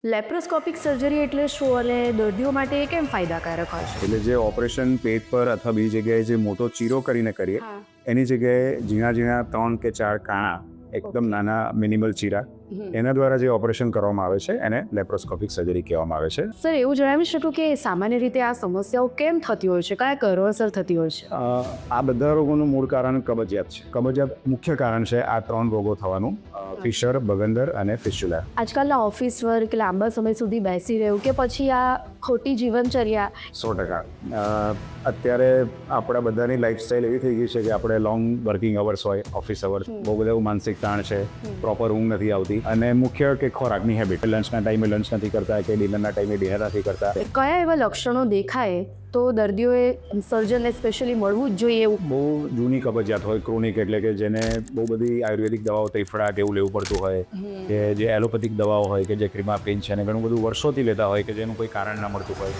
Laparoscopic surgery એટલે શું અને દર્દીઓ માટે એ કેમ ફાયદાકારક હોય છે? એટલે જે ઓપરેશન પેટ પર અથવા બીજી જગ્યાએ જે મોટો ચીરો કરીને કરીએ હા. એની જગ્યાએ ઝીણા ઝીણા 3 કે 4 કાણા એકદમ નાના મિનિમલ ચીરા એના દ્વારા જે ઓપરેશન કરવામાં આવે છે એને લેપ્રોસ્કોપિક સર્જરી કહેવામાં આવે છે. સર, એવું જણાવી શકો કે સામાન્ય રીતે આ સમસ્યાઓ કેમ થતી હોય છે, કયા કારણોસર થતી હોય છે? આ બધા રોગોનું મૂળ કારણ કબજિયાત છે. કબજિયાત મુખ્ય કારણ છે આ 3 રોગો થવાનું: ફિશર, બગંદર અને ફિસ્ચ્યુલા. આજકાલના ઓફિસ વર્ક, લાંબા સમય સુધી બેસી રહેવું કે પછી આ ખોટી જીવનચર્યા 100%. અત્યારે આપણા બધાની લાઈફસ્ટાઈલ એવી થઈ ગઈ છે કે આપણે લોંગ વર્કિંગ અવર્સ હોય, ઓફિસ અવર્સ, બહુ બધા માનસિક તાણ છે, પ્રોપર ઊંઘ નથી આવતી અને મુખ્ય કે ખોરાકની હેબિટ, લંચના ટાઈમે લંચ નથી કરતા કે ડિનરના ટાઈમે ડિનર નથી કરતા. કયા એવા લક્ષણો દેખાય તો દર્દીઓએ સર્જનને સ્પેશિયલી મળવું જ જોઈએ એવું? બહુ જૂની કબજિયાત હોય, ક્રોનિક, એટલે કે જેને બહુ બધી આયુર્વેદિક દવાઓ, તૈફળા કે એવું લેવું પડતું હોય, કે જે એલોપેથિક દવાઓ હોય કે જે ક્રિમાપેન છે અને ઘણું બધું વર્ષોથી લેતા હોય કે જેનું કોઈ કારણ ના મળતું હોય.